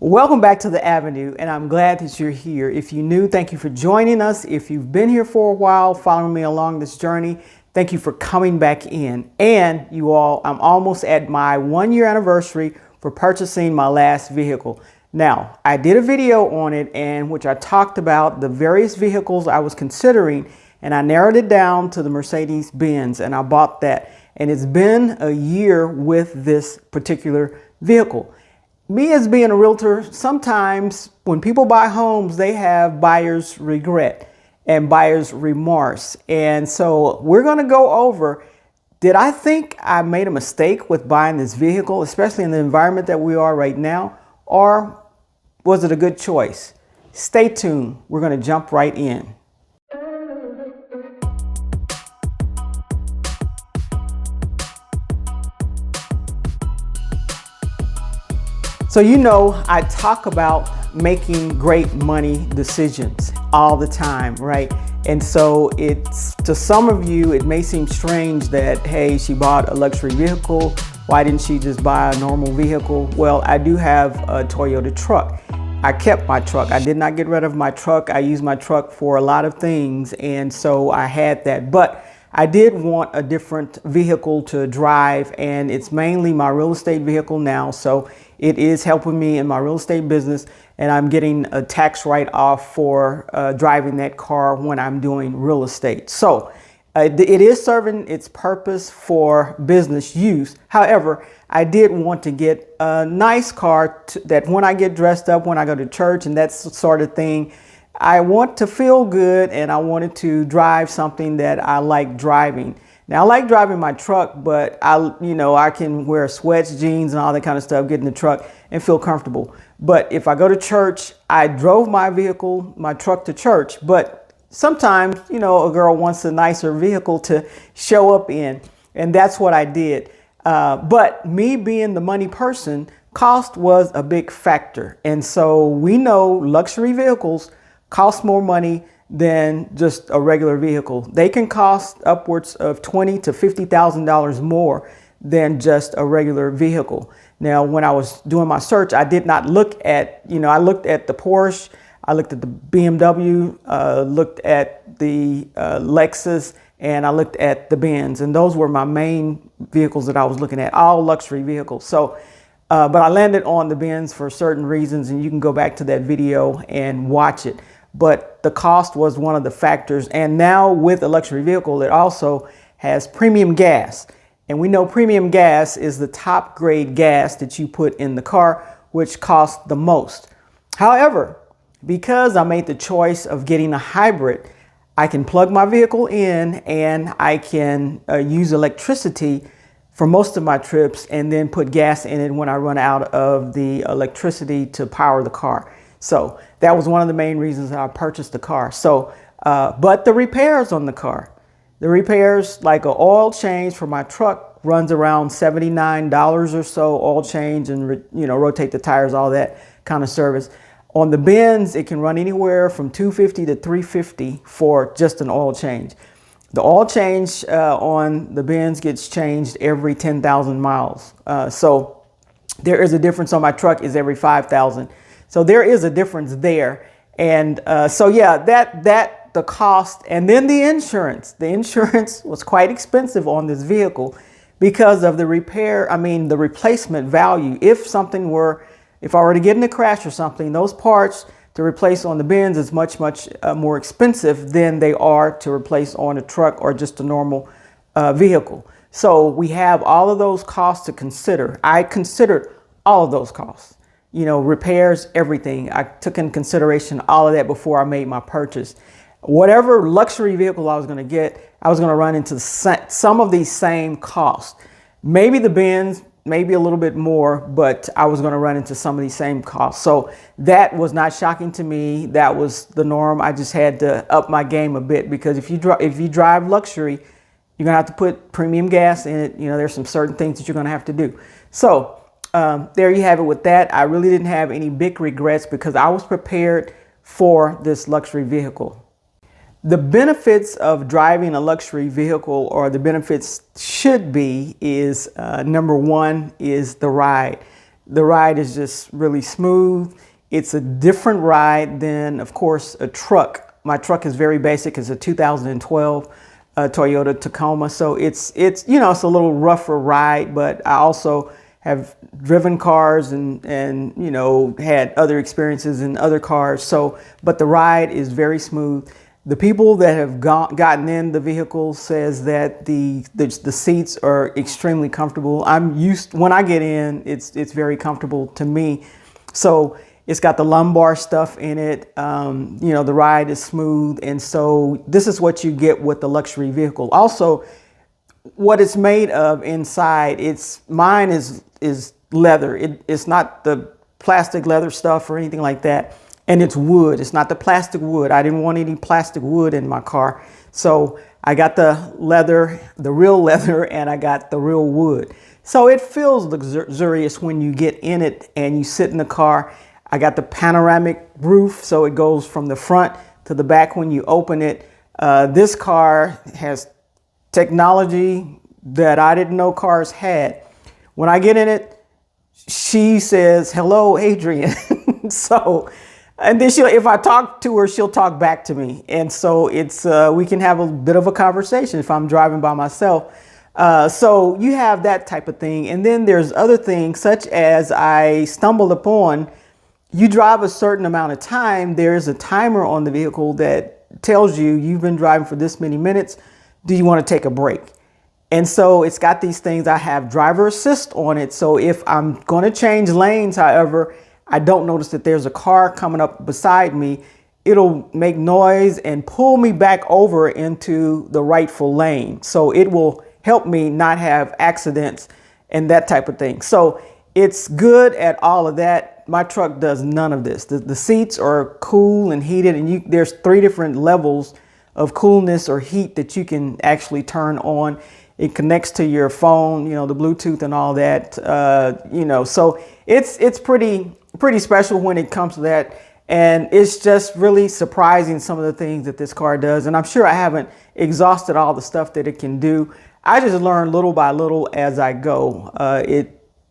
Welcome back to The Avenue, and I'm glad that you're here. If you're new, thank you for joining us. If you've been here for a while, following me along this journey, thank you for coming back in. And you all, I'm almost at my 1-year anniversary for purchasing my last vehicle. Now, I did a video on it, and which I talked about the various vehicles I was considering, and I narrowed it down to the Mercedes-Benz, and I bought that. And it's been a year with this particular vehicle. Me as being a realtor, sometimes when people buy homes, they have buyer's regret and buyer's remorse. And so we're going to go over, did I think I made a mistake with buying this vehicle, especially in the environment that we are right now, or was it a good choice? Stay tuned. We're going to jump right in. So you know, I talk about making great money decisions all the time, right? And so it's, to some of you, it may seem strange that, hey, she bought a luxury vehicle. Why didn't she just buy a normal vehicle? Well, I do have a Toyota truck. I kept my truck. I did not get rid of my truck. I use my truck for a lot of things. And so I had that, but I did want a different vehicle to drive, and it's mainly my real estate vehicle now. So it is helping me in my real estate business, and I'm getting a tax write-off for driving that car when I'm doing real estate. So it is serving its purpose for business use. However, I did want to get a nice car that when I get dressed up, when I go to church and that sort of thing, I want to feel good, and I wanted to drive something that I like driving. Now, I like driving my truck, but I can wear sweats, jeans, and all that kind of stuff, get in the truck and feel comfortable. But if I go to church, I drove my vehicle, my truck to church. But sometimes, a girl wants a nicer vehicle to show up in, and that's what I did. But me being the money person, cost was a big factor. And so we know luxury vehicles cost more money than just a regular vehicle. They can cost upwards of $20,000 to $50,000 more than just a regular vehicle. Now, when I was doing my search, I did not look at, I looked at the Porsche, I looked at the BMW, looked at the Lexus, and I looked at the Benz. And those were my main vehicles that I was looking at, all luxury vehicles. So, but I landed on the Benz for certain reasons, and you can go back to that video and watch it. But the cost was one of the factors. And now with a luxury vehicle, it also has premium gas. And we know premium gas is the top grade gas that you put in the car, which costs the most. However, because I made the choice of getting a hybrid, I can plug my vehicle in and I can use electricity for most of my trips and then put gas in it when I run out of the electricity to power the car. So that was one of the main reasons I purchased the car. So, but the repairs on the car, like an oil change for my truck runs around $79 or so, oil change and, rotate the tires, all that kind of service. On the Benz, it can run anywhere from $250 to $350 for just an oil change. The oil change on the Benz gets changed every 10,000 miles. So there is a difference on my truck is every 5,000. So there is a difference there. And so, yeah, the cost, and then the insurance. The insurance was quite expensive on this vehicle because of the the replacement value. If I were to get in a crash or something, those parts to replace on the Benz is much more expensive than they are to replace on a truck or just a normal vehicle. So we have all of those costs to consider. I considered all of those costs. Repairs, everything. I took in consideration all of that before I made my purchase. Whatever luxury vehicle I was going to get, I was going to run into some of these same costs. Maybe the Benz, maybe a little bit more, but I was going to run into some of these same costs. So that was not shocking to me. That was the norm. I just had to up my game a bit because if you drive luxury, you're going to have to put premium gas in it. There's some certain things that you're going to have to do. So there you have it with that. I really didn't have any big regrets because I was prepared for this luxury vehicle. The benefits of driving a luxury vehicle, or the benefits should be, is number one is the ride. The ride is just really smooth. It's a different ride than, of course, a truck. My truck is very basic. It's a 2012 Toyota Tacoma. So it's it's a little rougher ride, but I also have driven cars and had other experiences in other cars. So, but the ride is very smooth. The people that have gotten in the vehicle says that the seats are extremely comfortable. When I get in, it's very comfortable to me. So it's got the lumbar stuff in it. The ride is smooth. And so this is what you get with the luxury vehicle. Also, what it's made of inside, mine is leather. It's not the plastic leather stuff or anything like that. And it's wood. It's not the plastic wood. I didn't want any plastic wood in my car. So I got the leather, the real leather, and I got the real wood. So it feels luxurious when you get in it and you sit in the car. I got the panoramic roof, so it goes from the front to the back when you open it. This car has technology that I didn't know cars had. When I get in it, she says, "Hello, Adrian." And then if I talk to her, she'll talk back to me. And so we can have a bit of a conversation if I'm driving by myself. So you have that type of thing. And then there's other things such as I stumbled upon, you drive a certain amount of time. There's a timer on the vehicle that tells you you've been driving for this many minutes. Do you want to take a break? And so it's got these things. I have driver assist on it. So if I'm going to change lanes, however, I don't notice that there's a car coming up beside me, it'll make noise and pull me back over into the rightful lane. So it will help me not have accidents and that type of thing. So it's good at all of that. My truck does none of this. The seats are cool and heated, and there's 3 different levels of coolness or heat that you can actually turn on. It connects to your phone, the Bluetooth and all that, so it's pretty special when it comes to that. And it's just really surprising some of the things that this car does. And I'm sure I haven't exhausted all the stuff that it can do. I just learn little by little as I go.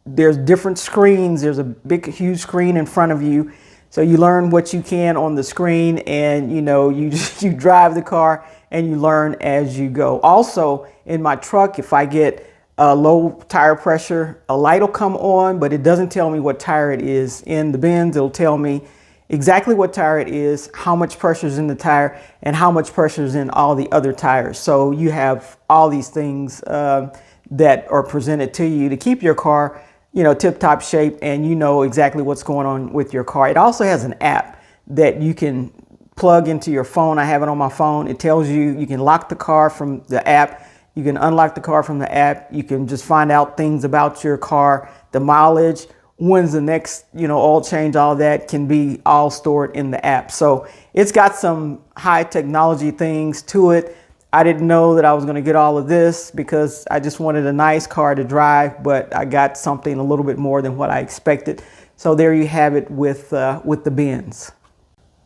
There's different screens. There's a big, huge screen in front of you. So you learn what you can on the screen, and you drive the car and you learn as you go. Also, in my truck, if I get low tire pressure, a light will come on, but it doesn't tell me what tire it is. In the Benz, it'll tell me exactly what tire it is, how much pressure is in the tire, and how much pressure is in all the other tires. So you have all these things that are presented to you to keep your car tip-top shape, and exactly what's going on with your car. It also has an app that you can plug into your phone. I have it on my phone. It tells you can lock the car from the app. You can unlock the car from the app. You can just find out things about your car, the mileage, when's the next, oil change, all that can be all stored in the app. So it's got some high technology things to it. I didn't know that I was going to get all of this because I just wanted a nice car to drive, but I got something a little bit more than what I expected. So there you have it with the Benz.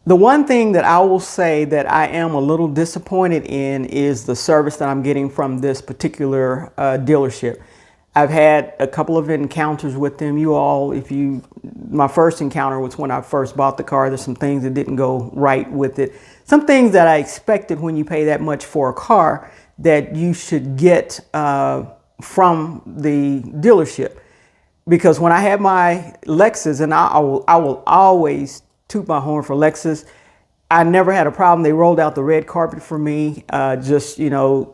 The one thing that I will say that I am a little disappointed in is the service that I'm getting from this particular dealership. I've had a couple of encounters with them. My first encounter was when I first bought the car. There's some things that didn't go right with it. Some things that I expected when you pay that much for a car that you should get from the dealership. Because when I had my Lexus, and I will always toot my horn for Lexus, I never had a problem. They rolled out the red carpet for me,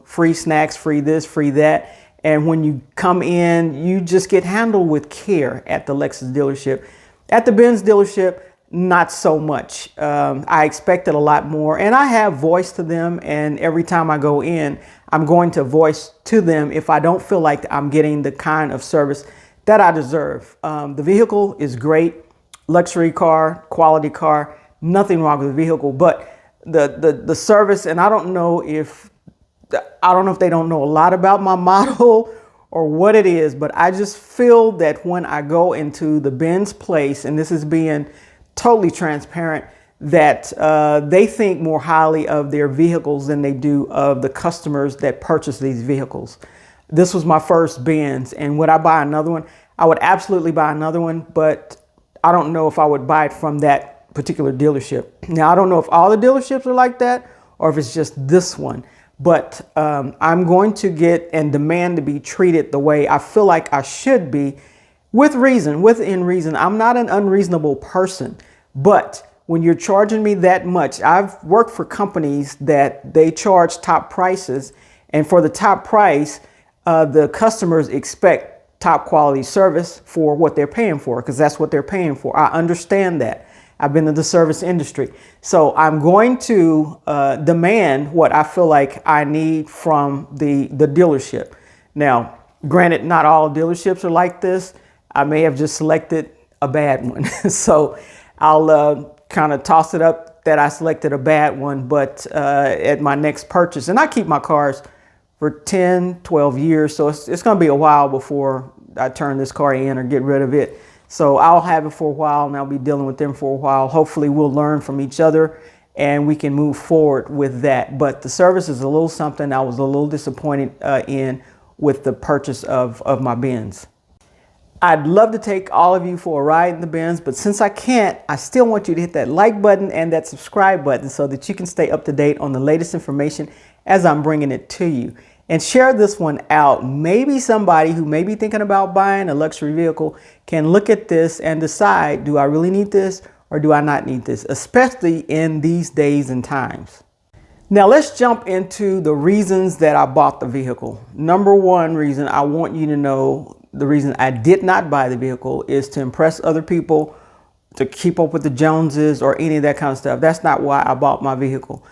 free snacks, free this, free that. And when you come in, you just get handled with care at the Lexus dealership. At the Benz dealership, not so much. I expected a lot more, and I have voice to them. And every time I go in, I'm going to voice to them if I don't feel like I'm getting the kind of service that I deserve. The vehicle is great, luxury car, quality car, nothing wrong with the vehicle, but the service, and I don't know if they don't know a lot about my model or what it is, but I just feel that when I go into the Benz place, and this is being totally transparent, that they think more highly of their vehicles than they do of the customers that purchase these vehicles. This was my first Benz, and would I buy another one? I would absolutely buy another one, but I don't know if I would buy it from that particular dealership. Now, I don't know if all the dealerships are like that or if it's just this one, but I'm going to get and demand to be treated the way I feel like I should be, with reason, within reason. I'm not an unreasonable person, but when you're charging me that much, I've worked for companies that they charge top prices, and for the top price, the customers expect top quality service for what they're paying for, because that's what they're paying for. I understand that. I've been in the service industry. So I'm going to demand what I feel like I need from the dealership. Now, granted, not all dealerships are like this. I may have just selected a bad one. So I'll kind of toss it up that I selected a bad one, but at my next purchase, and I keep my cars for 10, 12 years. So it's going to be a while before I turn this car in or get rid of it. So I'll have it for a while and I'll be dealing with them for a while. Hopefully we'll learn from each other and we can move forward with that. But the service is a little something I was a little disappointed in with the purchase of my Benz. I'd love to take all of you for a ride in the Benz, but since I can't, I still want you to hit that like button and that subscribe button so that you can stay up to date on the latest information as I'm bringing it to you. And share this one out. Maybe somebody who may be thinking about buying a luxury vehicle can look at this and decide, do I really need this or do I not need this, especially in these days and times. Now let's jump into the reasons that I bought the vehicle. Number one reason, I want you to know the reason I did not buy the vehicle is to impress other people, to keep up with the Joneses or any of that kind of stuff. That's not why I bought my vehicle.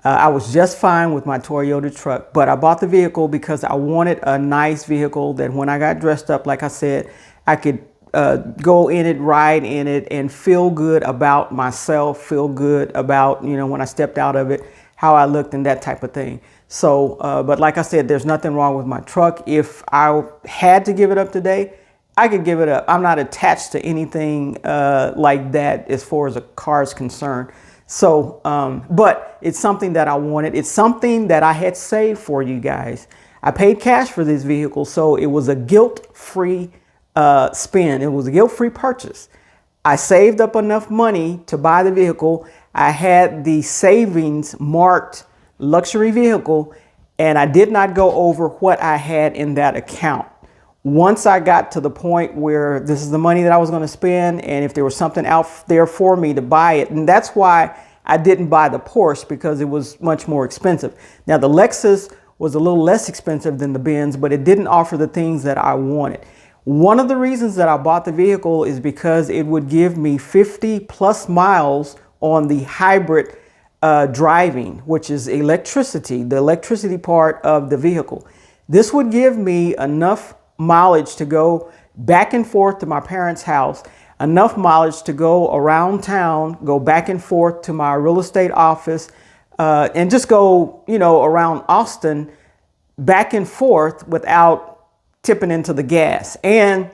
I was just fine with my Toyota truck, but I bought the vehicle because I wanted a nice vehicle that when I got dressed up, like I said, I could go in it, ride in it, and feel good about myself, feel good about, you know, when I stepped out of it, how I looked and that type of thing. So, but like I said, there's nothing wrong with my truck. If I had to give it up today, I could give it up. I'm not attached to anything like that as far as a car is concerned. So, but it's something that I wanted. It's something that I had saved for you guys. I paid cash for this vehicle, so it was a guilt-free spend. It was a guilt-free purchase. I saved up enough money to buy the vehicle. I had the savings marked luxury vehicle, and I did not go over what I had in that account. Once I got to the point where this is the money that I was going to spend, and if there was something out there for me to buy it, and that's why I didn't buy the Porsche, because it was much more expensive. Now the Lexus was a little less expensive than the Benz, but it didn't offer the things that I wanted. One of the reasons that I bought the vehicle is because it would give me 50 plus miles on the hybrid driving, which is electricity, the electricity part of the vehicle. This would give me enough mileage to go back and forth to my parents' house, enough mileage to go around town, go back and forth to my real estate office, and just go, you know, around Austin back and forth without tipping into the gas. And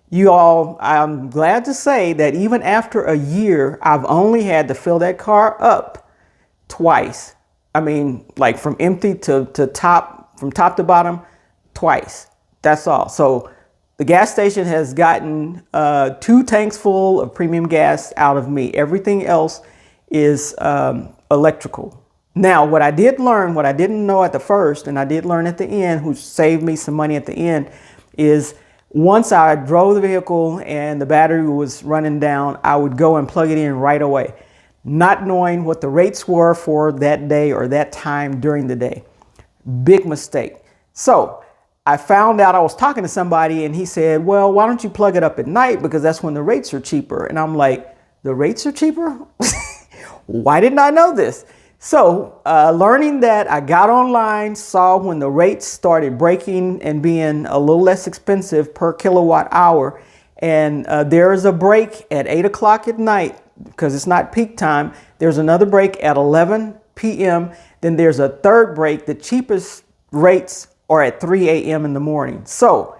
you all, I'm glad to say that even after a year, I've only had to fill that car up twice. I mean, like from empty to top, from top to bottom, twice. That's all. So the gas station has gotten 2 tanks full of premium gas out of me. Everything else is electrical. Now, what I did learn, what I didn't know at the first, and I did learn at the end, which saved me some money at the end, is once I drove the vehicle and the battery was running down, I would go and plug it in right away, not knowing what the rates were for that day or that time during the day. Big mistake. So I found out, I was talking to somebody and he said, well, why don't you plug it up at night? Because that's when the rates are cheaper. And I'm like, the rates are cheaper? Why didn't I know this? So learning that, I got online, saw when the rates started breaking and being a little less expensive per kilowatt hour. And there is a break at 8 o'clock at night because it's not peak time. There's another break at 11 p.m. Then there's a third break. The cheapest rates are at 3 a.m. in the morning. So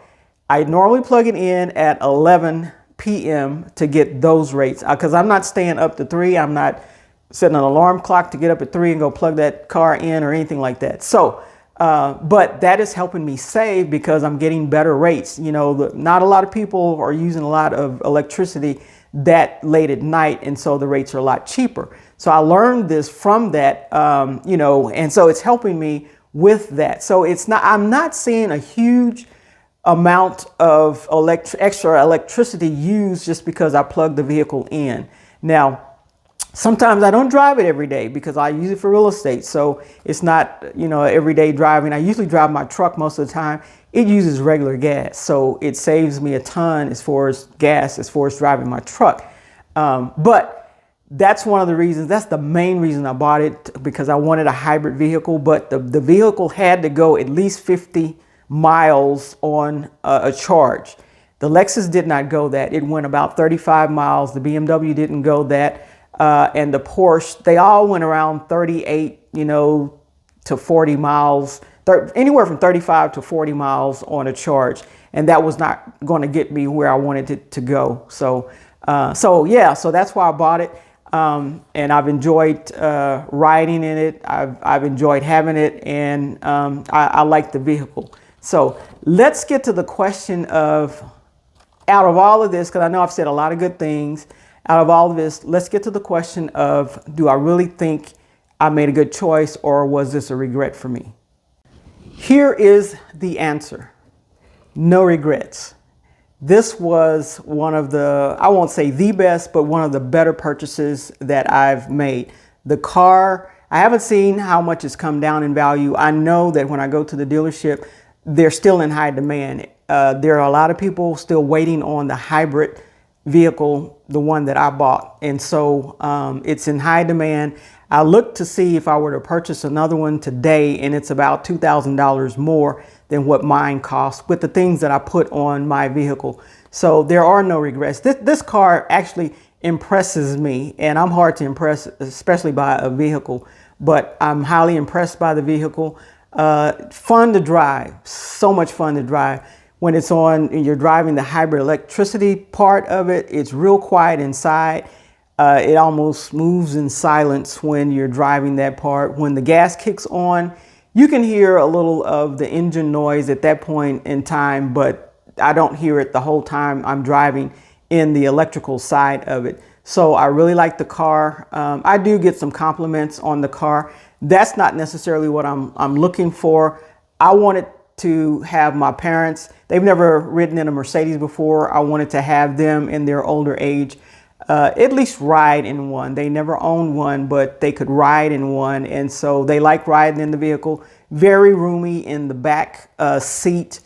I normally plug it in at 11 p.m. to get those rates because I'm not staying up to 3. I'm not setting an alarm clock to get up at 3 and go plug that car in or anything like that. So But that is helping me save because I'm getting better rates. You know, not a lot of people are using a lot of electricity that late at night, and so the rates are a lot cheaper. So I learned this from that, you know, and so it's helping me with that. So I'm not seeing a huge amount of extra electricity used just because I plug the vehicle in. Now, sometimes I don't drive it every day because I use it for real estate. So it's not, you know, everyday driving. I usually drive my truck most of the time. It uses regular gas. So it saves me a ton as far as gas, as far as driving my truck. But that's one of the reasons, that's the main reason I bought it, because I wanted a hybrid vehicle, but the vehicle had to go at least 50 miles on a charge. The Lexus did not go that. It went about 35 miles. The BMW didn't go that. And the Porsche, they all went around 38, you know, to 40 miles, anywhere from 35 to 40 miles on a charge. And that was not going to get me where I wanted it to go. So that's why I bought it. And I've enjoyed riding in it. I've enjoyed having it, and I like the vehicle. So let's get to the question of, out of all of this, because I know I've said a lot of good things, out of all of this, let's get to the question of, do I really think I made a good choice, or was this a regret for me? Here is the answer. No regrets. This was one of the, I won't say the best, but one of the better purchases that I've made. The car, I haven't seen how much it's come down in value. I know that when I go to the dealership, they're still in high demand. There are a lot of people still waiting on the hybrid vehicle, the one that I bought. And so it's in high demand. I looked to see if I were to purchase another one today, and it's about $2,000 more than what mine cost with the things that I put on my vehicle. So there are no regrets. This car actually impresses me, and I'm hard to impress, especially by a vehicle, but I'm highly impressed by the vehicle. Fun to drive, so much fun to drive. When it's on and you're driving the hybrid electricity part of it, it's real quiet inside. It almost moves in silence when you're driving that part. When the gas kicks on, you can hear a little of the engine noise at that point in time, but I don't hear it the whole time I'm driving in the electrical side of it. So I really like the car. I do get some compliments on the car. That's not necessarily what I'm looking for. I wanted to have my parents, they've never ridden in a Mercedes before. I wanted to have them in their older age at least ride in one. They never owned one, but they could ride in one. And so they like riding in the vehicle. Very roomy in the back seat.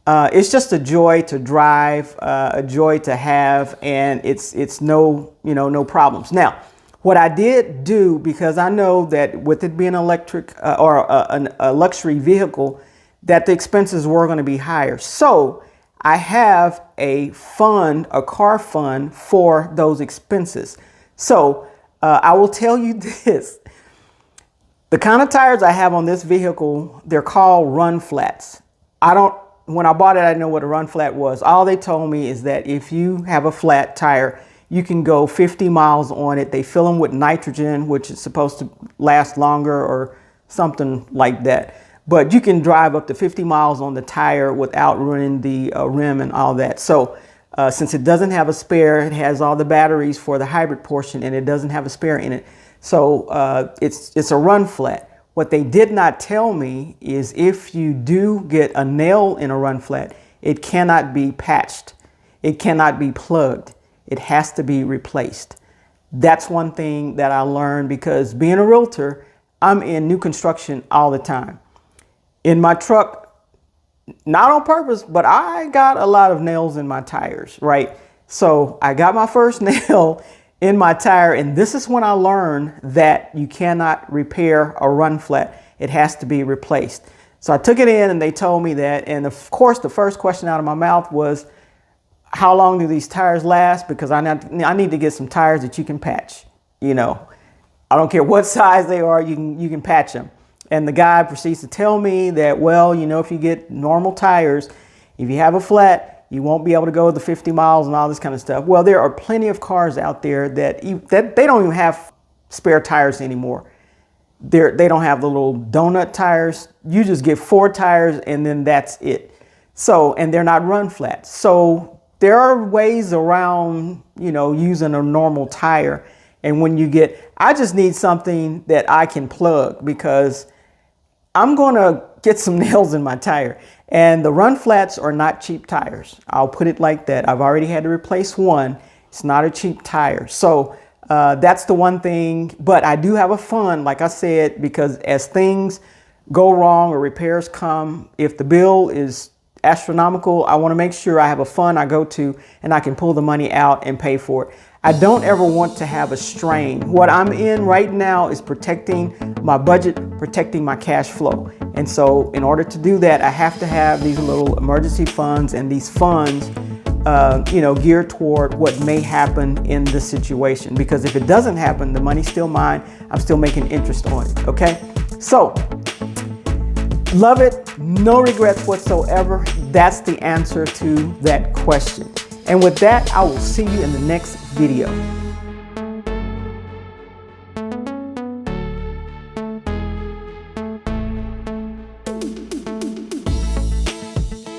It's just a joy to drive, a joy to have, and it's no problems. Now, what I did do, because I know that with it being electric or a luxury vehicle, that the expenses were going to be higher. So I have a fund, a car fund for those expenses. So I will tell you this. The kind of tires I have on this vehicle, they're called run flats. When I bought it, I didn't know what a run flat was. All they told me is that if you have a flat tire, you can go 50 miles on it. They fill them with nitrogen, which is supposed to last longer or something like that. But you can drive up to 50 miles on the tire without ruining the rim and all that. So since it doesn't have a spare, it has all the batteries for the hybrid portion, and it doesn't have a spare in it. So it's a run flat. What they did not tell me is if you do get a nail in a run flat, it cannot be patched. It cannot be plugged. It has to be replaced. That's one thing that I learned, because being a realtor, I'm in new construction all the time. In my truck, not on purpose, but I got a lot of nails in my tires, right? So I got my first nail in my tire, and this is when I learned that you cannot repair a run flat. It has to be replaced. So I took it in, and they told me that. And of course, the first question out of my mouth was, how long do these tires last? Because I need to get some tires that you can patch. You know, I don't care what size they are, you can patch them. And the guy proceeds to tell me that, well, you know, if you get normal tires, if you have a flat, you won't be able to go the 50 miles and all this kind of stuff. Well, there are plenty of cars out there that they don't even have spare tires anymore. they don't have the little donut tires. You just get 4 tires and then that's it. So, and they're not run flats. So there are ways around, you know, using a normal tire. And when you get, I just need something that I can plug because I'm going to get some nails in my tire. And the run flats are not cheap tires. I'll put it like that. I've already had to replace one. It's not a cheap tire. So that's the one thing. But I do have a fund, like I said, because as things go wrong or repairs come, if the bill is astronomical, I want to make sure I have a fund I go to and I can pull the money out and pay for it. I don't ever want to have a strain. What I'm in right now is protecting my budget, protecting my cash flow. And so in order to do that, I have to have these little emergency funds, and these funds, you know, geared toward what may happen in this situation. Because if it doesn't happen, the money's still mine. I'm still making interest on it. Okay. So love it. No regrets whatsoever. That's the answer to that question. And with that, I will see you in the next video.